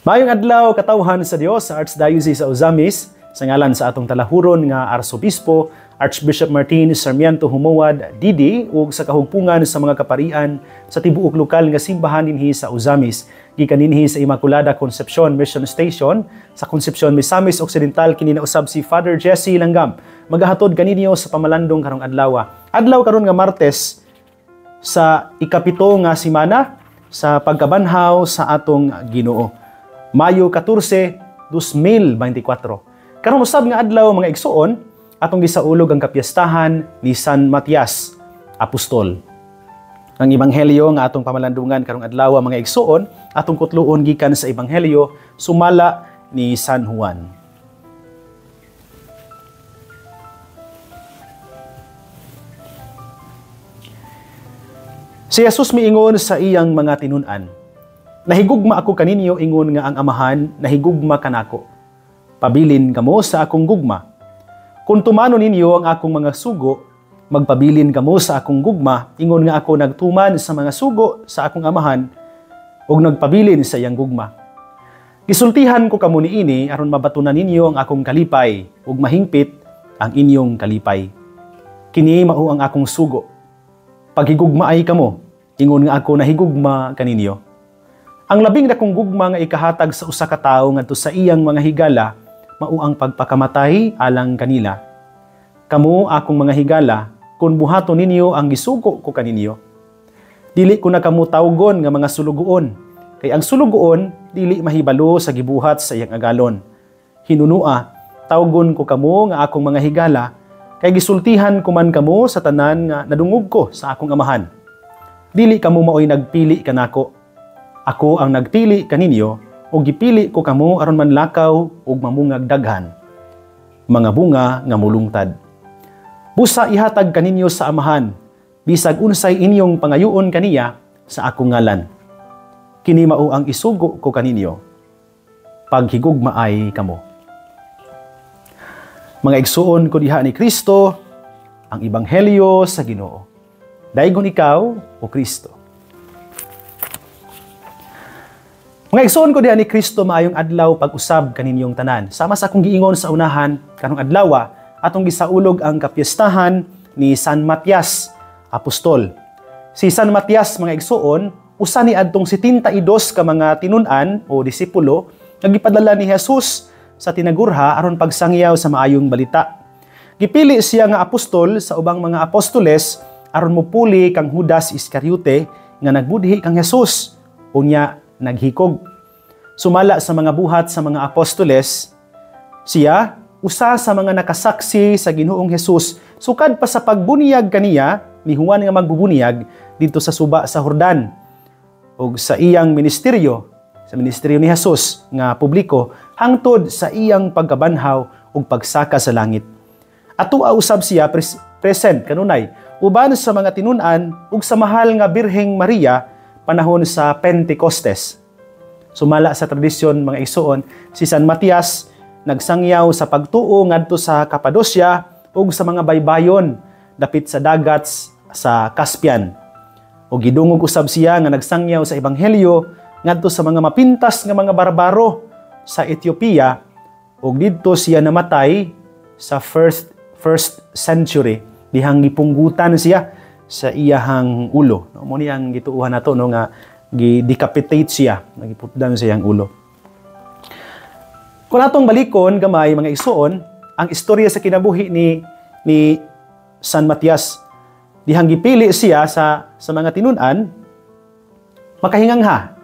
Maayong adlaw katawhan sa Dios sa Archdiocese sa Ozamis, sa ngalan sa atong talahuron nga Arsobispo Archbishop Martin Sarmiento Humawad Didi ug sa kahugpungan sa mga kaparian sa tibuok lokal nga simbahan dinhi sa Ozamis, gikan dinhi sa Immaculada Concepcion Mission Station sa Concepcion Misamis Occidental. Kini nausab si Father Jesse Langgam, magahatod kaninyo sa pamalandong karong adlaw. Adlaw karon nga Martes sa ikapito nga semana sa pagkabanhaw sa atong Ginoo. Mayo 14, 2024. Karong usab nga adlaw mga igsuon, atong gisaulog ang kapiyastahan ni San Matias Apostol. Ang ebanghelyo nga atong pamalandungan karong adlaw mga igsuon, atong kutluon gikan sa ebanghelyo sumala ni San Juan. Si Jesus miingon sa iyang mga tinun-an, "Nahigugma ako kaninyo ingon nga ang amahan nahigugma kanako. Pabilin kamo sa akong gugma. Kung tumano ninyo ang akong mga sugo, magpabilin kamo sa akong gugma, ingon nga ako nagtuman sa mga sugo sa akong amahan ug nagpabilin sa iyang gugma. Gisultihan ko kamo niini aron mabatunan ninyo ang akong kalipay ug mahingpit ang inyong kalipay. Kini mao ang akong sugo. Paghigugmaay kamo, ingon nga ako nahigugma kaninyo. Ang labing dakong gugma nga ikahatag sa usa ka tawo ngadto sa iyang mga higala mao ang pagpakamatay alang kanila. Kamo akong mga higala, kung buhaton ninyo ang gisugo ko kaninyo. Dili ko na kamo tawgon nga mga sulugoon, kay ang sulugoon dili mahibalo sa gibuhat sa iyang agalon. Hinunua, tawgon ko kamo nga akong mga higala, kay gisultihan ko man kamo sa tanan nga nadungog ko sa akong amahan. Dili kamo maoy nagpili kanako. Ako ang nagpili kaninyo, o gipili ko kamo aron manlakaw ug mamungag daghan, mga bunga nga mulungtad. Busa ihatag kaninyo sa amahan, bisag unsay inyong pangayoon kaniya sa akong ngalan. Kini mao ang isugo ko kaninyo, paghigugmaay kamo." Mga igsuon ko diha ni Kristo, ang ebanghelyo sa Ginoo. Daygon ikaw o Kristo. Mga igsoon ko diha ni Kristo, maayong adlaw pag-usab kaninyong tanan. Sama sa akong giingon sa unahan, karong adlaw atong gisaulog ang kapiyastahan ni San Matias Apostol. Si San Matias mga igsoon, usa ni adtong 72 ka mga tinun-an o disipulo nga gipadala ni Jesus sa tinagurha aron pagsangyaw sa maayong balita. Gipili siya nga apostol sa ubang mga apostoles aron mopuli kang Judas Iscariote nga nagbudhi kang Jesus. Unya naghikog. Sumala sa mga buhat sa mga apostoles, siya usa sa mga nakasaksi sa Ginoong Hesus sukad pa sa pagbunyag kaniya ni Juan nga magbubunyag dito sa suba sa Jordan ug sa iyang ministeryo, sa ministeryo ni Jesus nga publiko hangtod sa iyang pagkabanhaw ug pagsaka sa langit. Atua usab siya present kanunay uban sa mga tinun-an ug sa mahal nga Birheng Maria panahon sa Pentecostes. Sumala sa tradisyon mga igsoon, si San Matias nagsangyaw sa pagtuo ngadto sa Cappadocia ug sa mga baybayon dapit sa dagat sa Caspian. O gidungog usab siya nga nagsangyaw sa ebanghelyo ngadto sa mga mapintas nga mga barbaro sa Ethiopia ug didto siya namatay sa first century. Dihang gipunggutan siya sa iyahang ulo. Mo ni ang gituuhan nato no nga gi-decapitate siya, nagiputdan sa iyang ulo. Kung atong balikon gamay mga igsoon, ang istorya sa kinabuhi ni San Matias, dihang gipili siya sa mga tinun-an, makahingangha.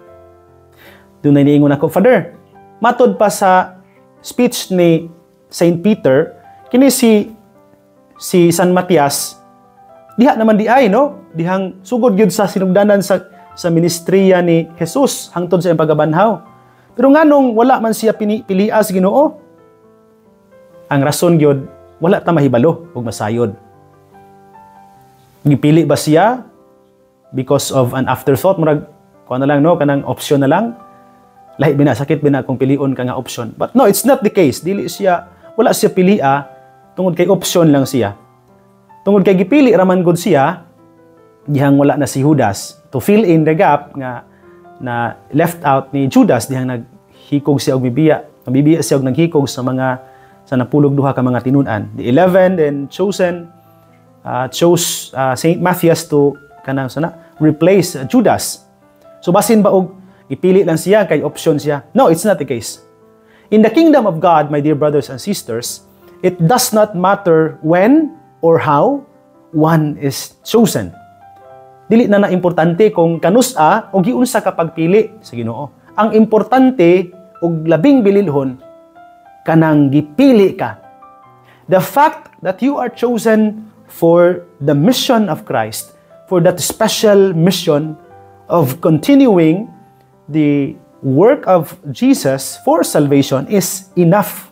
Doon na niingon ako, Father, matod pa sa speech ni Saint Peter, kini si San Matias, diha naman di ay, no? Dihang sugod yun sa sinugdanan sa ministriya ni Jesus hangtod sa iyang pagkabanhaw. Pero nganong wala man siya pilias Ginoo? Ang rason yun, wala ta mahibalo ug masayod. Gipili ba siya because of an afterthought? Murag, kung na lang, no? Kanang option na lang. Lahi binasakit bina kung pilion ka nga option. But no, it's not the case. Wala siya pilia, tungod kay option lang siya. Tungod kay gipili raman gud siya, dihang wala na si Judas to fill in the gap nga na left out ni Judas dihang naghikog siya og bibiya siya og naghikog sa napulog duha ka mga tinun-an. The 11 then chose Saint Matthias to replace Judas. So basin ba og ipili lang siya kay option siya? No, it's not the case. In the kingdom of God, my dear brothers and sisters, it does not matter when or how one is chosen. Dili na importante kung kanusa o giunsa ka pagpili sa Ginoo. Ang importante ug labing bililhon kanang gipili ka. The fact that you are chosen for the mission of Christ, for that special mission of continuing the work of Jesus for salvation is enough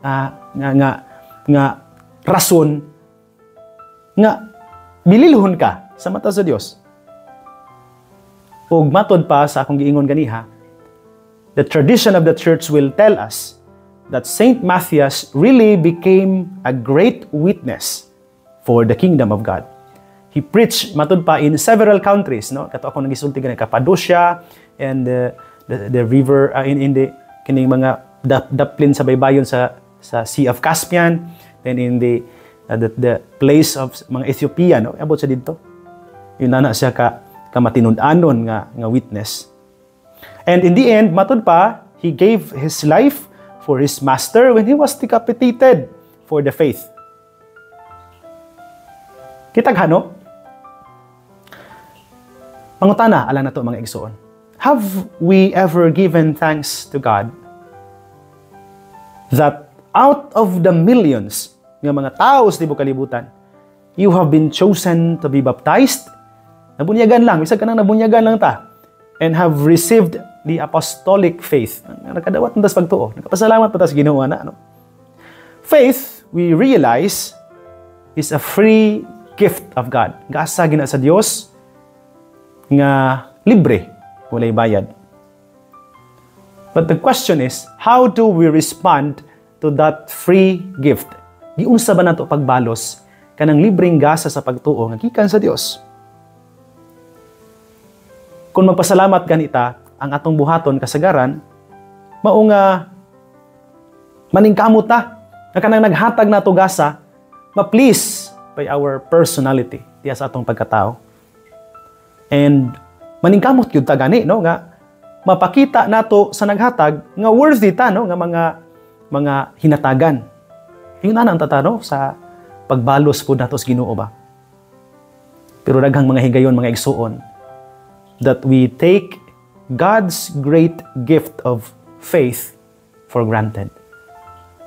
nga rason nga bililhon ka sa mata sa Dios. Ug matod pa sa akong giingon ganiha, the tradition of the church will tell us that Saint Matthias really became a great witness for the kingdom of God. He preached matod pa in several countries, no? Kato ako nagisulti gani Cappadocia and the river in the kining mga daplin sa baybayon sa Sea of Caspian, then in the place of mga Ethiopia, no? Abot sa didto. Yun na siya ka matinud-anon nga witness. And in the end, matod pa, he gave his life for his master when he was decapitated for the faith. Kitag no? Pangutana, ala na to mga igsoon. Have we ever given thanks to God that out of the millions ng mga tao sa tibok kalibutan, you have been chosen to be baptized? Nabunyagan lang, bisag ka nang nabunyagan lang ta, and have received the apostolic faith. Nakadawat na tas pagtuo. Nakapasalamat pa tas Ginoo na, no? Faith, we realize, is a free gift of God. Gaasa gina sa Dios nga libre, walay bayad. But the question is, how do we respond to that free gift? Giunsa ba nato pagbalos kanang libreng gasa sa pagtuo nga gikan sa Dios? Kung magpasalamat ganita ang atong buhaton kasagaran, mao nga maningkamot ta nga kanang naghatag nato gasa ma-please by our personality diya sa atong pagkatao. And maningkamot gyud ta gani, no, nga mapakita nato sa naghatag nga worthy ta, no, nga mga hinatagan. Yun na ang tatano sa pagbalos po nato sa Ginoo ba. Pero daghang mga higayon, mga igsuon, that we take God's great gift of faith for granted.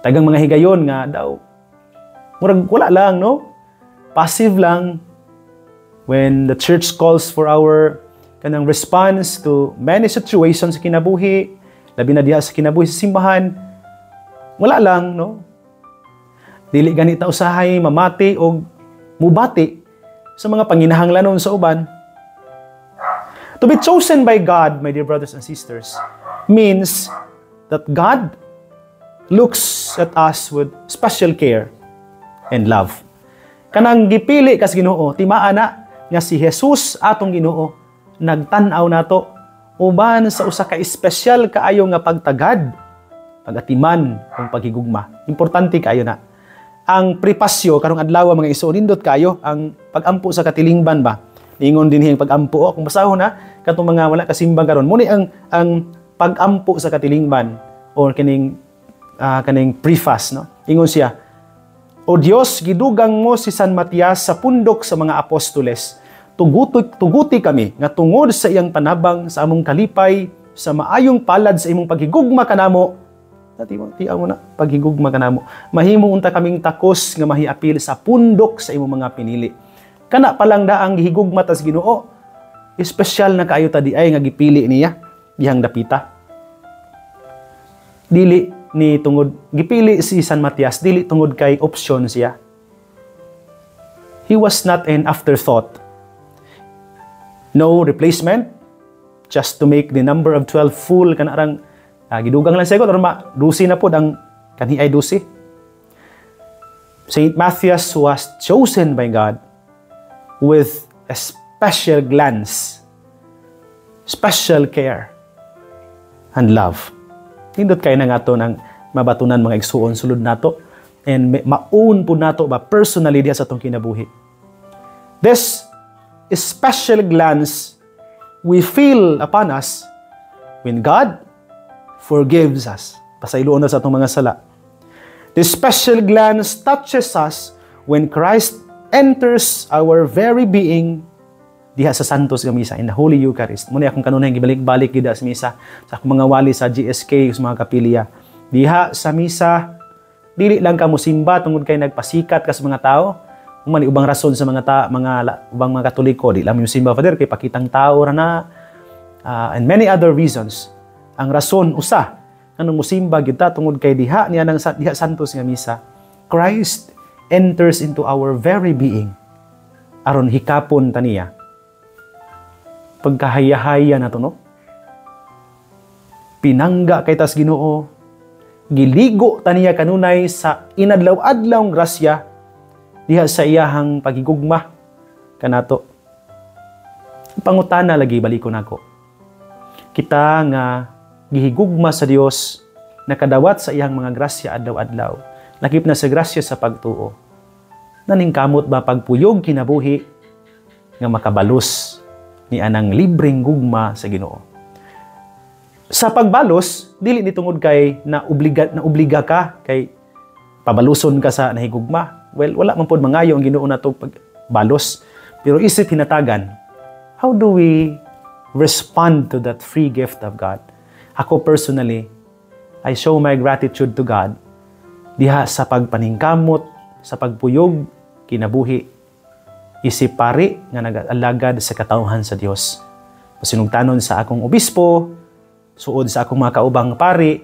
Daghang mga higayon nga daw murag wala lang, no? Passive lang when the church calls for our kanang response to many situations sa kinabuhi, labi na diha sa kinabuhi sa simbahan. Wala lang, no? Dili ganita usahay mamati o mubati sa mga panginahanglanon sa uban. To be chosen by God, my dear brothers and sisters, means that God looks at us with special care and love. Kanang gipili kas Ginoo, timaan na nga si Jesus atong Ginoo nagtan-aw nato uban sa usa ka espesyal kaayo nga pagtagad, pagatiman ug paghigugma. Importante kaayo na. Ang prepasyo karong adlaw mga iso nindot kayo ang pagampo sa katilingban ba. Ingon din hiyang pagampo kung basahon na katong mga wala kasimbang karon. Muni ang pagampo sa katilingban or kaning preface, no. Ingon siya, O Dios, gidugang mo si San Matias sa pundok sa mga apostoles. Tuguti kami nga tungod sa iyang panabang sa among kalipay sa maayong palad sa imong paghigugma kanamo. Tiyaw mo na, paghigugma kanamo. Mahimo unta kaming takos nga mahiapil sa pundok sa imong mga pinili. Kana palang daang gihigugma tas Ginoo. Espesyal na kaayo ta di ay nga gipili niya dihang dapita. Dili ni tungod gipili si San Matias dili tungod kay option siya. He was not an afterthought. No replacement just to make the number of 12 full kanarang gidugang lang siya ko, norma, dusi na po ang kanhi ay dusi. Saint Matthias was chosen by God with a special glance, special care, and love. Nindot kay na nga to ng mabatunan mga igsuon sulod nato and maun po nato ba personally diha sa atong kinabuhi. This special glance we feel upon us when God forgives us. Pasayloon na sa atong mga sala. This special glance touches us when Christ enters our very being diha sa Santos nga Misa, in the Holy Eucharist. Muna akong kanunay gibalik-balik gid sa Misa, sa akong mga wali sa GSK, sa mga kapilya. Diha sa Misa, dili lang ka mosimba tungod kay nagpasikat ka sa mga tao. Umani ubang rason sa mga ubang mga Katoliko, di lang mo simba Father kay pakitang tao ra na, and many other reasons. Ang rason usa anong mosimba gyud ta tungod kay diha Santos nga Misa, Christ enters into our very being aron hikapon taniya pagkahaya-haya na to, no? Pinangga kay tas Ginoo, giligo taniya kanunay sa inadlaw-adlawng grasya diha sa iyahang pagigugma kanato. Pangutana lagi balikon ako. Kita nga gihigugma sa Dios, nakadawat sa iyang mga grasya adlaw-adlaw, lakip na sa grasya sa pagtuo. Naningkamot ba pagpuyog kinabuhi nga makabalos ni anang libreng gugma sa Ginoo. Sa pagbalos, dili ni tungod kay na obliga ka kay pabaluson ka sa nahigugma. Well, wala man pod mangayo ang Ginoo nato pagbalos. Pero isip hinatagan, how do we respond to that free gift of God? Ako personally, I show my gratitude to God diha sa pagpaningkamot, sa pagpuyog kinabuhi, isip pari nga nag-alagad sa katawhan sa Dios. Pasinugtanon sa akong obispo, suod sa akong mga kaubang pari,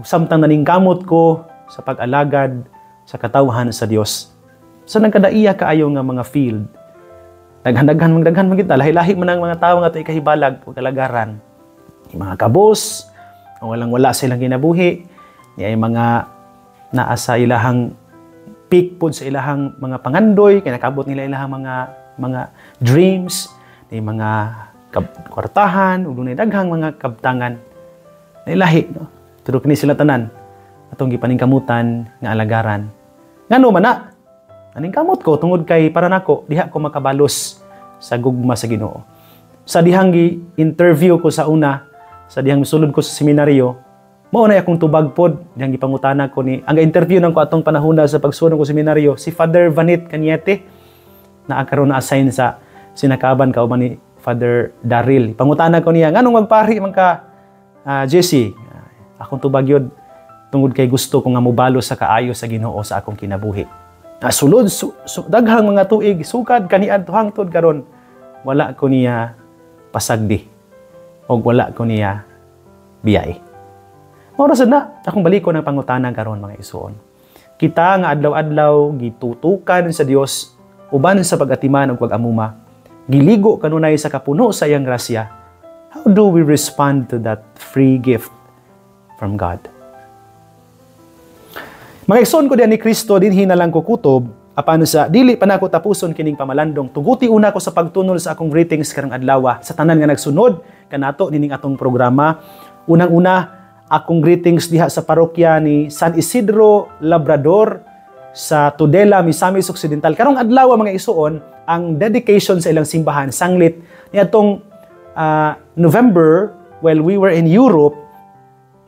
samtang naningkamot ko sa pag-alagad sa katawhan sa Dios. So nagkadaiya kaayo nga mga field. Daghan man kita, lahi-lahi man ang mga tawo nga tay kahibalag o kalagaran. Yung mga kabos, o walang-wala sa ilang kinabuhi, ay mga naa sa ilahang peak po sa ilahang mga pangandoy, kaya nakabot nila ilahang mga dreams, may mga kwartahan, ug dunay daghang mga kabtangan. Nailahi, no? Pero kini sila tanan atong gipaningkamutan nga alagaran. Ngano man na? Aningkamot ko tungod kay para nako diha ko makabalos sa gugma sa Ginoo. Sa dihang gi-interview ko sa una, sa dihang misulod ko sa seminaryo, mao na akong tubag pod dihang gipangutana ko ni ang interview nang ko atong panahona sa pagsunod ko seminaryo si Father Vanit Cañete na karon na assign sa sinakaban kauban ni Father Daryl. Pangutana ko niya nganong magpari man ka Jesse. Akong tubag yun tungod kay gusto ko nga mobalo sa kaayo sa Ginoo sa akong kinabuhi. Sulod daghang mga tuig sukad kaniadto hangtod karon wala ko niya pasagdi o wala ko niya biyay. Oras na akong baliko ng pangutana karon mga isuon. Kita nga adlaw-adlaw gitutukan sa Dios uban sa pag-atiman ug pag-amuma. Giligo kanunay sa kapuno sa iyang grasya. How do we respond to that free gift from God? Mga igsoon ko diyan ni Kristo dinhi na lang ko kutob apan sa dili pa nako tapuson kining pamalandong. Tuguti una ko sa pagtunol sa akong greetings karong adlaw sa tanan nga nagsunod kanato nining atong programa. Unang-una, akong greetings diha sa parokya ni San Isidro Labrador sa Tudela, Misamis Occidental. Karong adlaw mga isuon ang dedication sa ilang simbahan sanglit niadtong November while we were in Europe.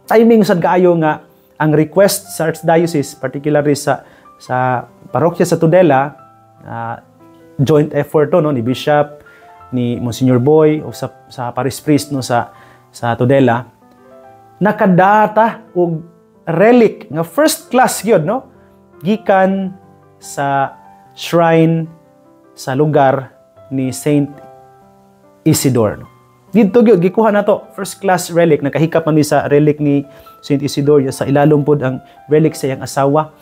Timing sad kaayo nga ang request sa Archdiocese, particularly sa parokya sa Tudela, joint effort to, no, ni Bishop, ni Monsignor Boy, o sa Parish Priest no, sa Tudela, nakadata og relic nga first class gyud no, gikan sa shrine sa lugar ni Saint Isidore. No? Dito gyud gikuha na to, first class relic, nakahikap man sa relic ni Saint Isidore sa ilalom pod ang relic sa iyang asawa.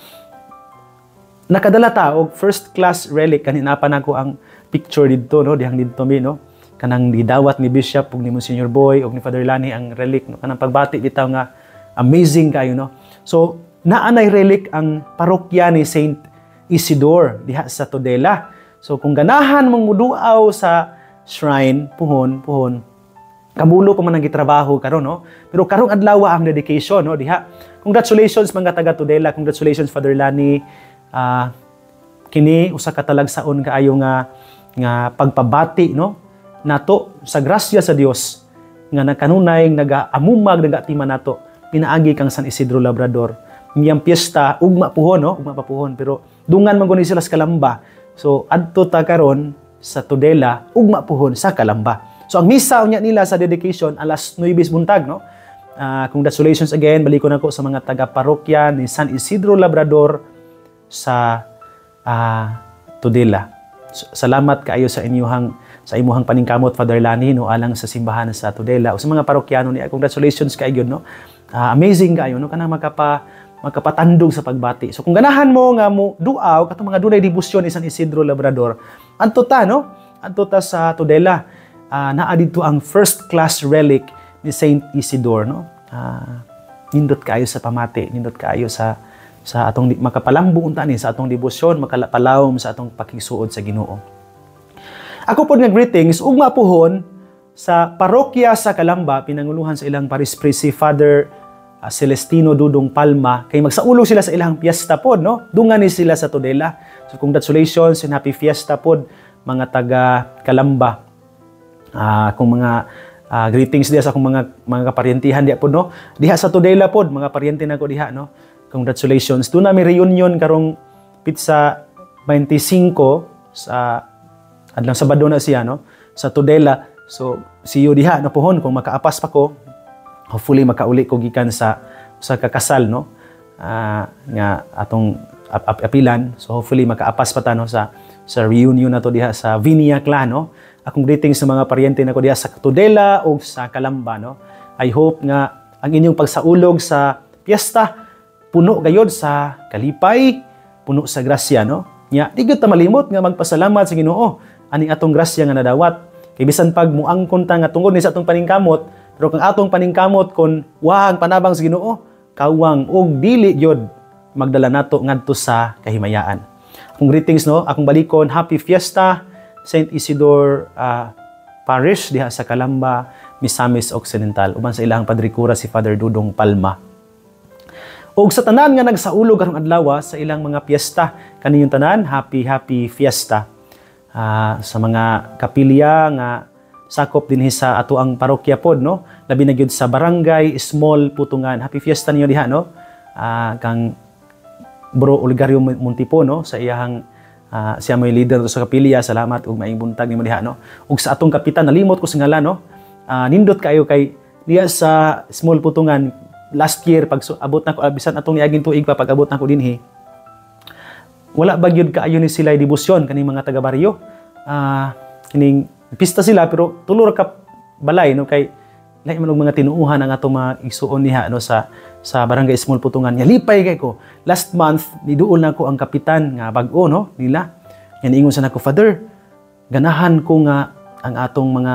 Nakadala ta og first class relic kanina pa nako ang picture didto no, dihang didto mi no. Kanang didawat ni Bishop ug ni Monsignor Boy ug ni Father Lani ang relic no, kanang pagbati bitaw nga amazing kayo no. So naanay relic ang parokya ni Saint Isidore diha sa Tudela. So kung ganahan mong muduaw sa shrine, puhon, kamulo pa man ang gitrabaho karon, no? Pero karong adlaw ang dedication, no, diha. Congratulations mga taga Tudela, congratulations Father Lani. Kini usa ka talagsaon kaayo nga pagpabati, no, nato sa grasya sa Dios nga nakanunay nagaamumag nagatima nato pinaagi kang San Isidro Labrador. Niyang piyesta ugma puhon, no, ugma pa puhon, pero dungan man guni sila sa Kalamba. So adto ta karon sa Tudela ugma puhon sa Kalamba. So ang misa unya nila sa dedication alas 9 buntag, no. Congratulations again, balik ko na ko sa mga taga-parokya ni San Isidro Labrador sa Tudela. Salamat kaayo sa imuhang paningkamot Father Lani, no, alang sa simbahan sa Tudela o sa mga parokyano niya. Congratulations kaayo, no. Amazing kaayo, no, kanang makapatandog sa pagbati. So kung ganahan mo nga mo duaw katong mga dunay debosyon ni San Isidro Labrador, adto ta, no, adto ta sa Tudela. Naa dito ang first class relic ni Saint Isidore, no. Nindot kaayo sa pamati, nindot kaayo sa atong makapalambo unta ni sa atong debosyon, makalapalawom sa atong pakigsuod sa Ginoo. Ako pod nga greetings ugma puhon sa parokya sa Kalamba, pinanguluhan sa ilang Paris Priest si Father Celestino Dudong Palma, kay magsaulog sila sa ilang piyesta pod, no. Dungan ni sila sa Tudela. So congratulations and happy fiesta pod mga taga Kalamba. Kung mga greetings diha sa akong mga kaparyentihan diha pod, no. Diha sa Tudela pod mga paryente nako diha, no. Congratulations. Doon namin reunion karong pizza 25 sa adlang Sabado na siya, no, sa Tudela. So see you diha na pohon kung makaapas pa ko. Hopefully makauli ko gikan sa kakasal, no, nga atong apilan. So hopefully makaapas pa ta, no, sa reunion na to diha sa Vinia Clan, no. Akong greetings sa mga paryente nako diha sa Tudela o sa Kalamba, no. I hope nga ang inyong pagsaulog sa piyesta puno gayod sa kalipay, puno sa grasya, no. Nya di gyud ta malimot nga magpasalamat sa Ginoo aning atong grasya nga nadawat. Kay bisan pag muangkon ta nga tungod ni sa atong paningkamot, pero kung atong paningkamot kon wahang panabang sa Ginoo, kawang og dili gyud magdala nato ngadto sa kahimayaan. Akong greetings, no, akong balikon, happy fiesta Saint Isidore Parish diha sa Kalamba, Misamis Occidental. Uban sa ilang padrikura si Father Dudong Palma. Og sa tanan nga nagsaulog karong adlaw sa ilang mga piyesta, kaninyong tanan, happy fiesta. Sa mga kapilya nga sakop dinhi sa ato ang parokya pod, no, labi na gyud sa barangay Small Putungan. Happy fiesta ninyo diha, no. Kang Bro Oligario Montipo, no, sa iyang siya may leader sa kapilya. Salamat ug maayong buntag nimo diha, no. Ug sa atong kapitan, nalimot ko sa ngalan, no. Nindot kayo kay diha sa Small Putungan last year pag abot na ko bisan atong niaging tuig pa pag abot na ko dinhi. Wala ba gyud kaayo ni sila debosyon kaning mga taga baryo. Kining pista sila pero tulor ka balay, no, kay lain man og mga tinuuhan ang atong mga igsuon niha, no, sa barangay Small Putungan. Nya lipay kay ko. Last month niduol na ko ang kapitan nga bag-o, no, nila. Yan ingon sa nako, Father, ganahan ko nga ang atong mga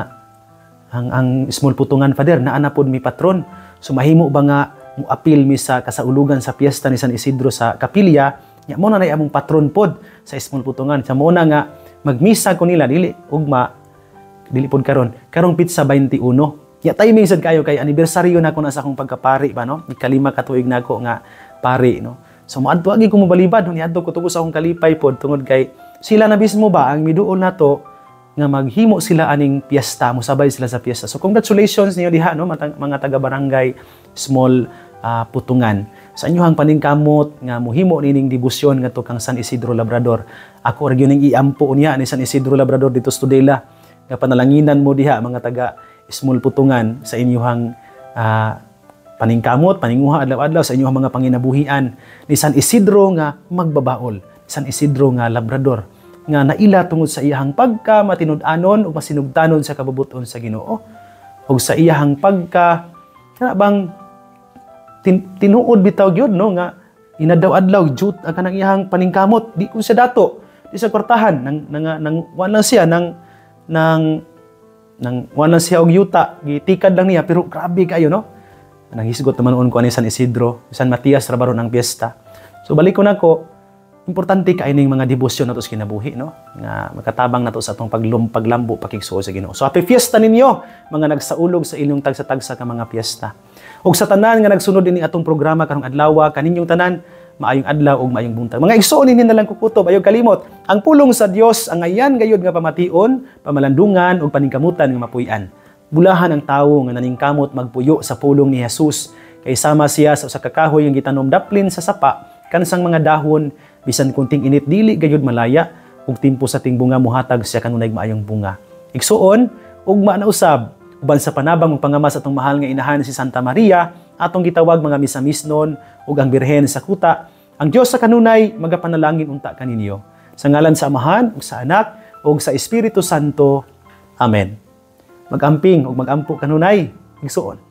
ang Small Putungan, Father, naa na pod mi patron. So mahimo ba nga muapil mi sa kasaulugan sa piyesta ni San Isidro sa kapilya, nya mo na nay among patron pod sa Small Putungan. Sa mo na nga magmisa ko nila dili pod karong pizza 21. Ya timing sad kayo kay anibersaryo na ko na sa akong pagkapari ba, no. Ikalima ka tuig na ko nga pari, no. So moadto agi ko mobalibad, no, niadto ko tungod sa akong kalipay pod tungod kay sila na mismo ba ang miduol nato nga maghimo sila aning piyesta, mo sabay sila sa piyesta. So congratulations ninyo diha, no, mga taga barangay Small Putungan. Sa inyohang paningkamot nga mohimo nining debosyon ngadto kang San Isidro Labrador. Ako ra gyud ning iampo unya ni San Isidro Labrador dito sa Tudela. Nga panalanginan mo diha mga taga Small Putungan sa inyohang paningkamot, paninguha adlaw-adlaw sa inyohang mga panginabuhian ni San Isidro nga magbabaol, San Isidro nga Labrador, nga naila tungod sa iyahang pagka matinud-anon ug masinugtanon sa kababuton sa Ginoo ug sa iyahang pagka bang tinuod bitaw gyud, no, nga inadlaw-adlaw jud ang kanang iyahang paningkamot. Di ko siya dato di sa kwartahan nang wala siya nang wala siya og yuta, gitikad lang niya, pero grabe kayo, no. Nanghisgot naman ko ani San Isidro, San Matias ra baron ang piyesta. So balik ko nako importante kay ning mga debosyon nato sa kinabuhi, no? Nga makatabang nato sa atong paglambo pakigsuo sa Ginoo. So happy fiesta ninyo mga nagsaulog sa inyong tagsa-tagsa ka mga piyesta. Ug sa tanan nga nagsunod ini atong programa karong adlaw, kaninyong tanan maayong adlaw ug maayong buntag. Mga igsoon ninyo nalang kukutob, ayaw kalimot. Ang pulong sa Dios ang ayan gayud nga pamation, pamalandungan ug paningkamutan nga mapuy-an. Bulahan ang tawo nga naningkamot magpuyo sa pulong ni Jesus kay sama siya sa kakahoy nga gitanom daplin sa sapa kansang mga dahon bisan kunting init dili gayud malaya ug timpo sa ting bunga muhatag siya kanunay maayong bunga. Igsuon ugma na usab uban sa panabang ug pangamas atong mahal nga inahan si Santa Maria atong gitawag mga misamisnon ug ang Birhen sa kuta. Ang Dios sa kanunay magapanalangin unta kaninyo. Sa ngalan sa Amahan ug sa Anak ug sa Espiritu Santo. Amen. Magamping ug magampo kanunay. Igsuon.